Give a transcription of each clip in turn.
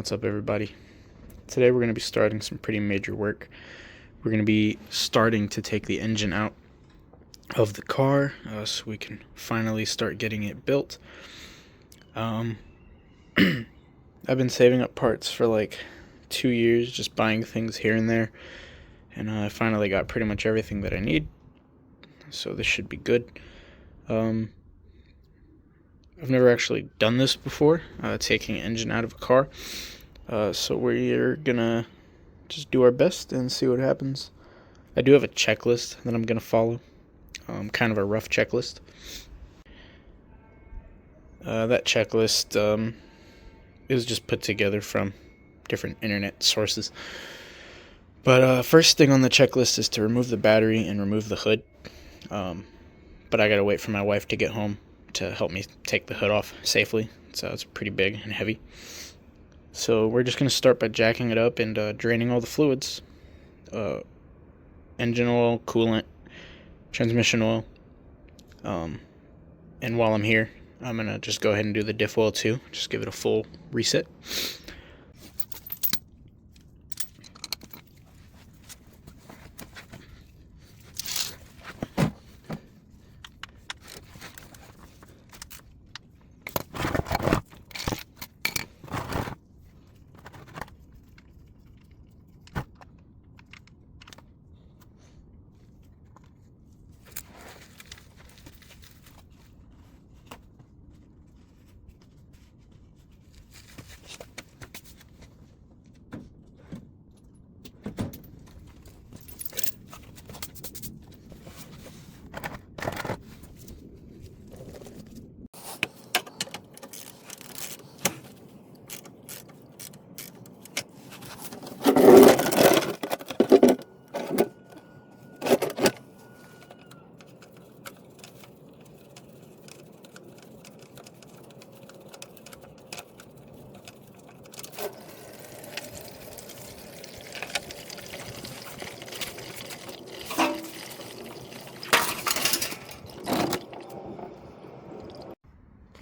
What's up, everybody? Today we're going to be starting some pretty major work. We're going to be starting to take the engine out of the car so we can finally start getting it built. I've been saving up parts for like 2 years, just buying things here and there, and I finally got pretty much everything that I need, so this should be good. I've never actually done this before, taking an engine out of a car, so we're gonna just do our best and see what happens. I do have a checklist that I'm gonna follow, kind of a rough checklist. That checklist is just put together from different internet sources. But first thing on the checklist is to remove the battery and remove the hood. But I gotta wait for my wife to get home to help me take the hood off safely. So it's pretty big and heavy. So we're just gonna start by jacking it up and draining all the fluids. Engine oil, coolant, transmission oil. And while I'm here, I'm gonna just go ahead and do the diff oil too. Just give it a full reset.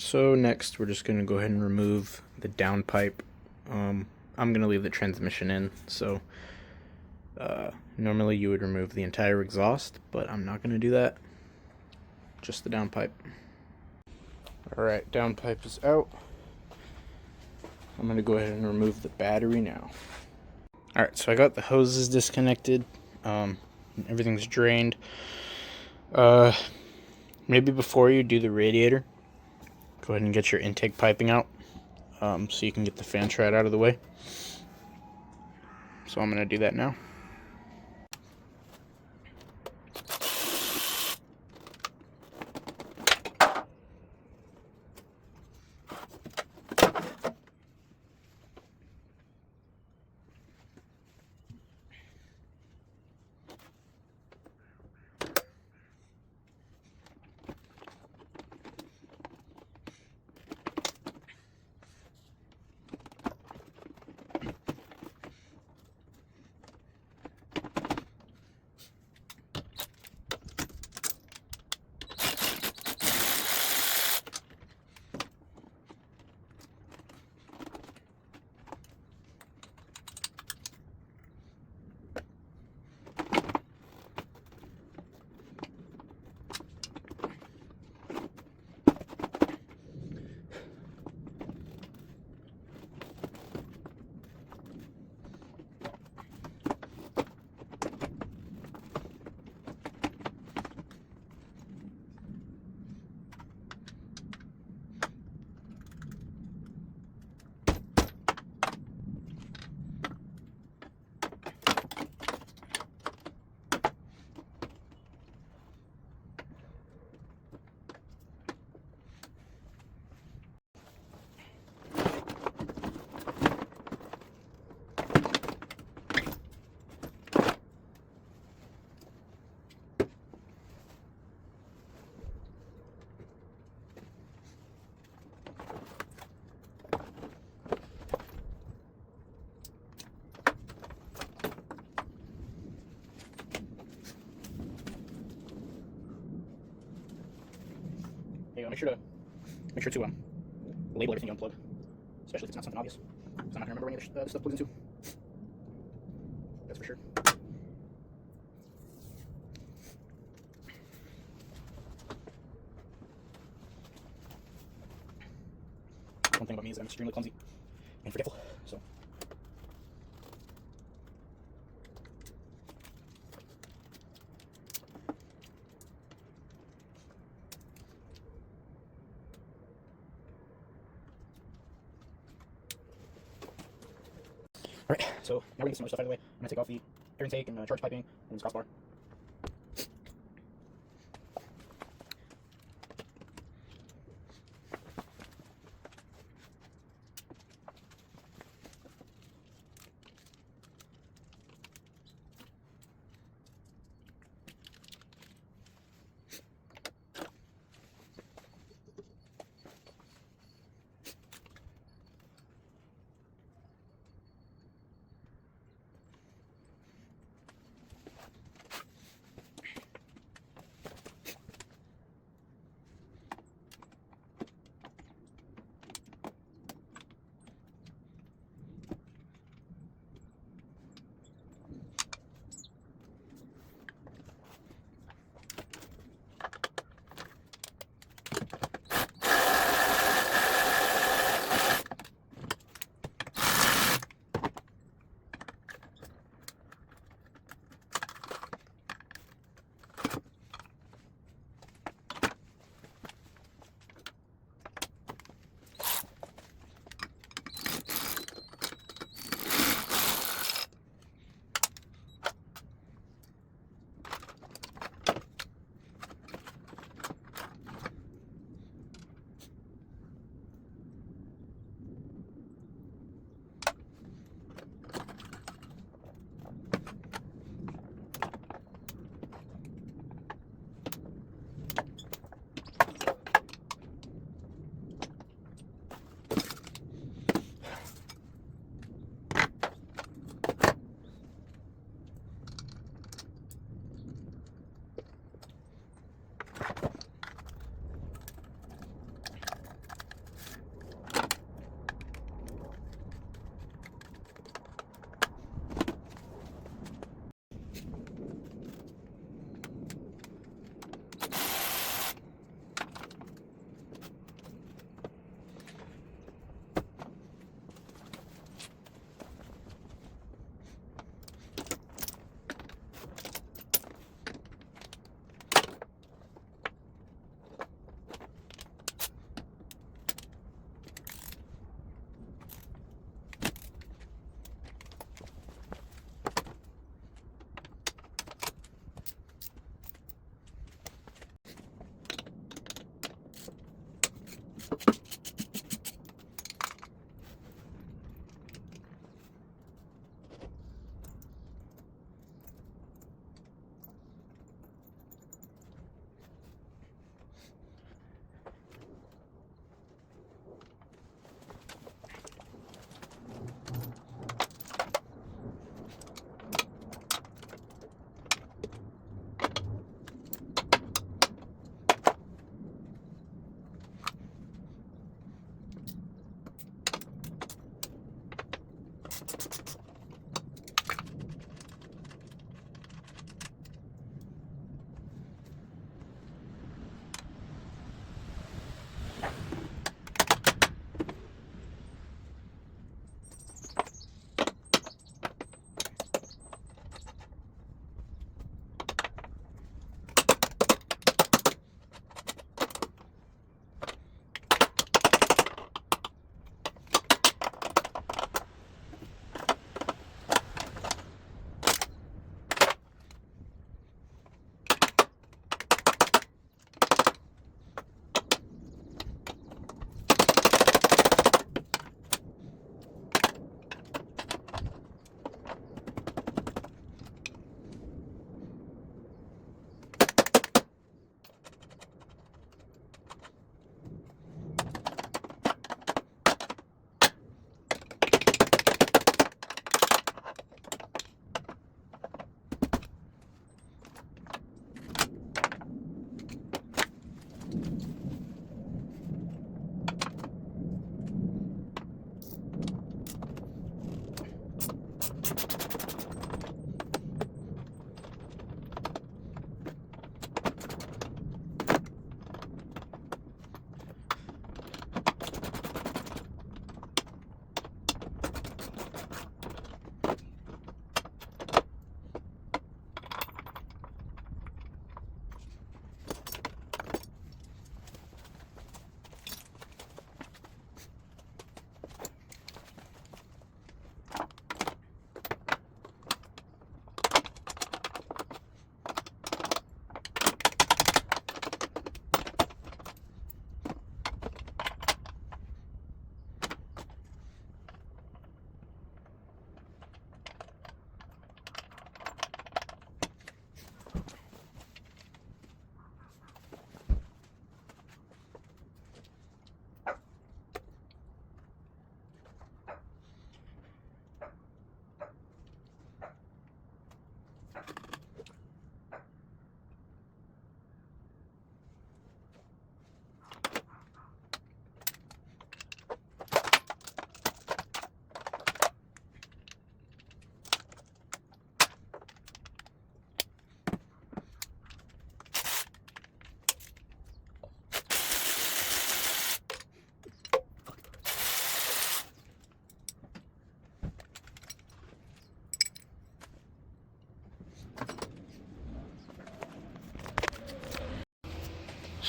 So next, we're just going to go ahead and remove the downpipe. I'm going to leave the transmission in, so normally you would remove the entire exhaust, but I'm not going to do that, just the downpipe. Alright, downpipe is out. I'm going to go ahead and remove the battery now. Alright, so I got the hoses disconnected, everything's drained. Maybe before you do the radiator, go ahead and get your intake piping out, so you can get the fan shroud out of the way. So I'm going to do that now. There you go. Make sure to label everything you unplug, especially if it's not something obvious. because I'm not going to remember where any of this stuff plugs into. That's for sure. One thing about me is that I'm extremely clumsy and forgetful, so. Alright, so now we're going to get some other stuff out of the way. I'm going to take off the air intake and charge piping and this crossbar.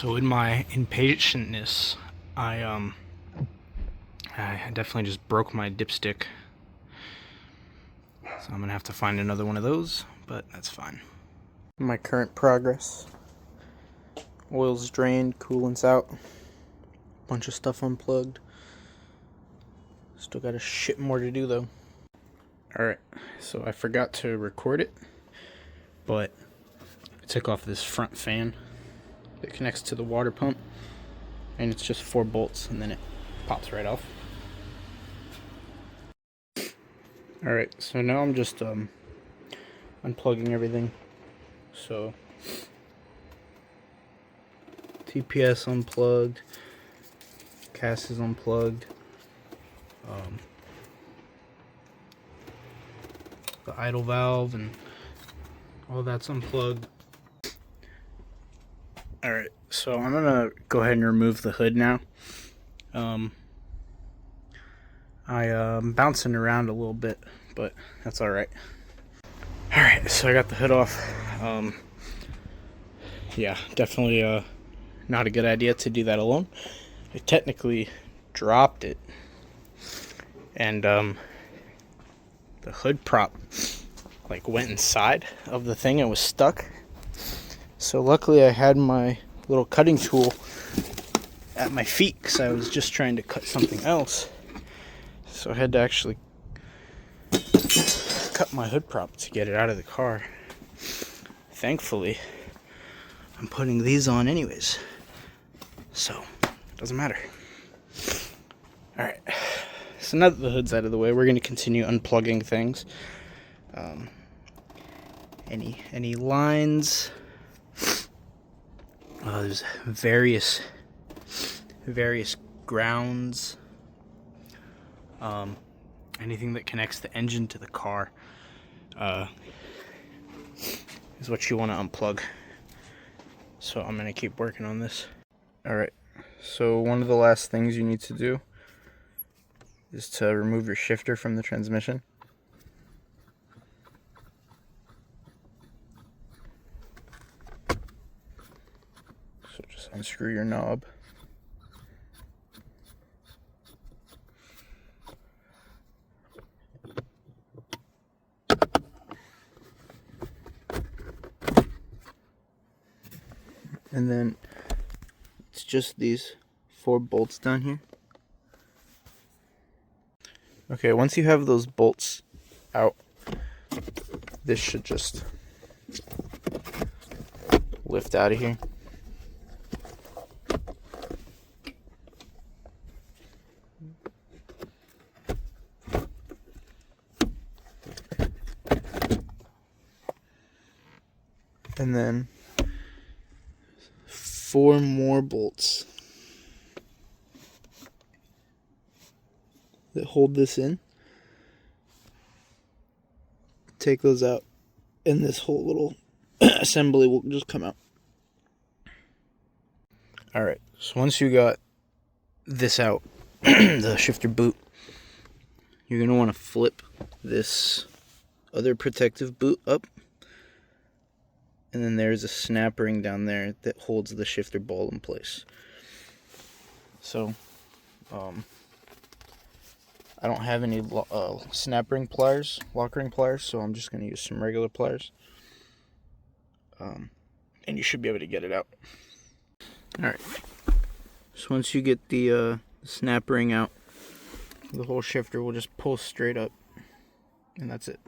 So in my impatientness, I definitely just broke my dipstick. So I'm gonna have to find another one of those, but that's fine. My current progress. Oil's drained, coolant's out. Bunch of stuff unplugged. Still got a shit more to do though. Alright, so I forgot to record it, but I took off this front fan that connects to the water pump, and it's just 4 bolts and then it pops right off. Alright, so now I'm just unplugging everything. So TPS unplugged, CAS is unplugged, the idle valve and all that's unplugged. Alright, so I'm gonna go ahead and remove the hood now. I'm bouncing around a little bit, but that's alright. Alright, so I got the hood off. Yeah, definitely not a good idea to do that alone. I technically dropped it, and the hood prop like went inside of the thing and was stuck. So luckily I had my little cutting tool at my feet because I was just trying to cut something else. So I had to actually cut my hood prop to get it out of the car. Thankfully, I'm putting these on anyways, so it doesn't matter. Alright, so now that the hood's out of the way, we're going to continue unplugging things. Any lines, there's various grounds, anything that connects the engine to the car is what you want to unplug. So I'm going to keep working on this. Alright, so one of the last things you need to do is to remove your shifter from the transmission. So just unscrew your knob. And then it's just these 4 bolts down here. Okay, once you have those bolts out, this should just lift out of here. And then 4 more bolts that hold this in. Take those out, and this whole little assembly will just come out. Alright, so once you got this out, the shifter boot, you're going to want to flip this other protective boot up. And then there's a snap ring down there that holds the shifter ball in place. So, I don't have any snap ring pliers, lock ring pliers, so I'm just going to use some regular pliers. And you should be able to get it out. Alright, so once you get the snap ring out, the whole shifter will just pull straight up, and that's it.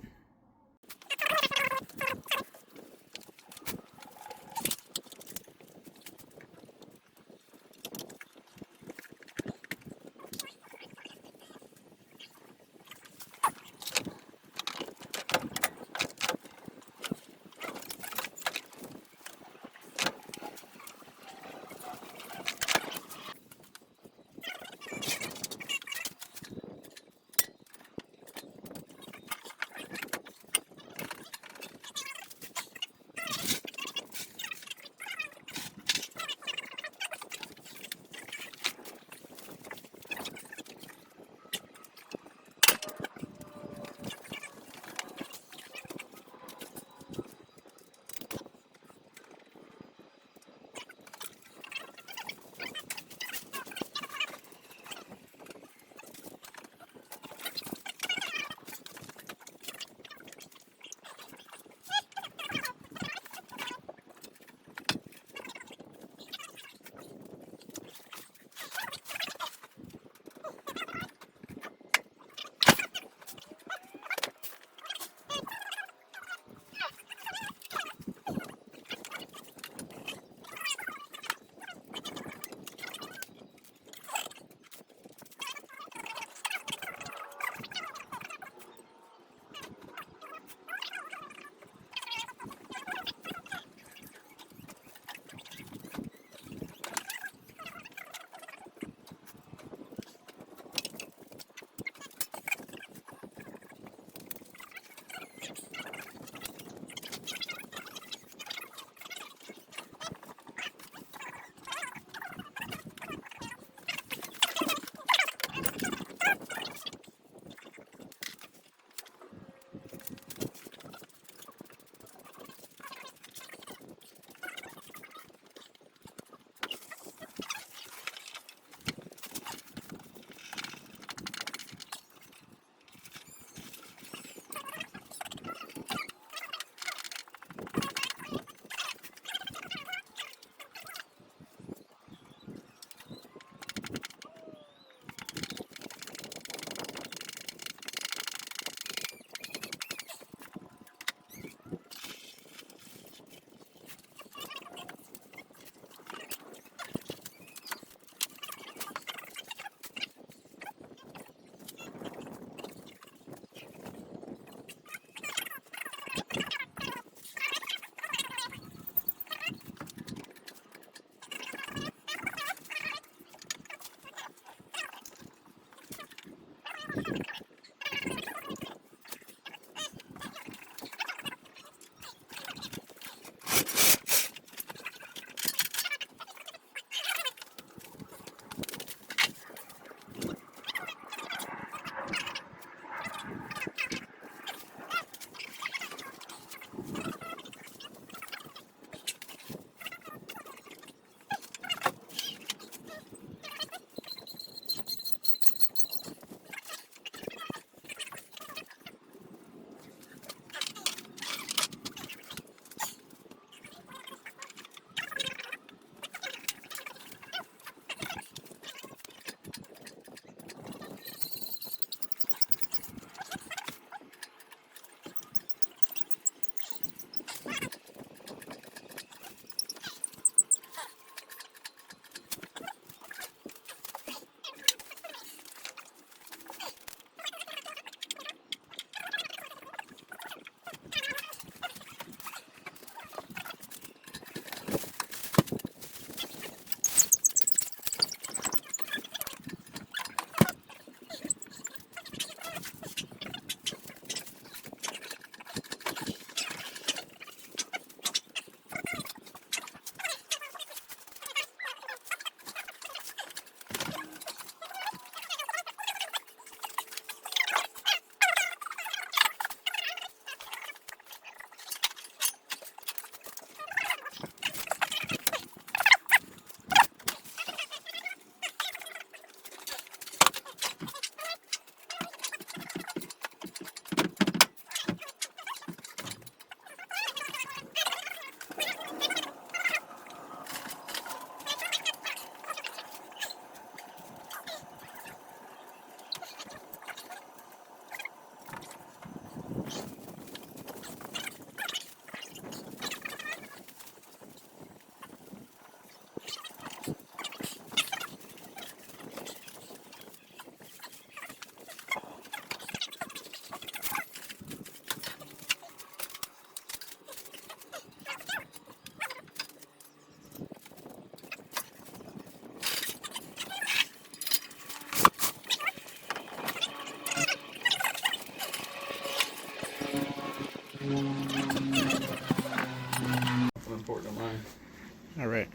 Alright,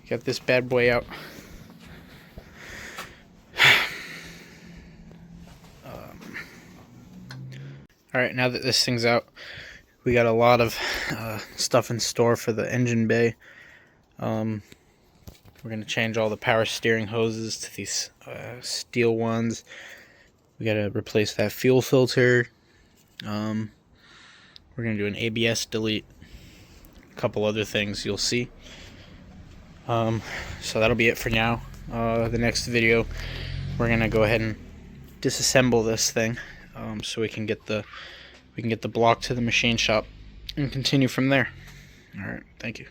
got this bad boy out. Alright, now that this thing's out, we got a lot of stuff in store for the engine bay. We're going to change all the power steering hoses to these steel ones. We got to replace that fuel filter. We're going to do an ABS delete. A couple other things you'll see. So that'll be it for now. The next video, we're going to go ahead and disassemble this thing so we can get the block to the machine shop and continue from there. All right, thank you.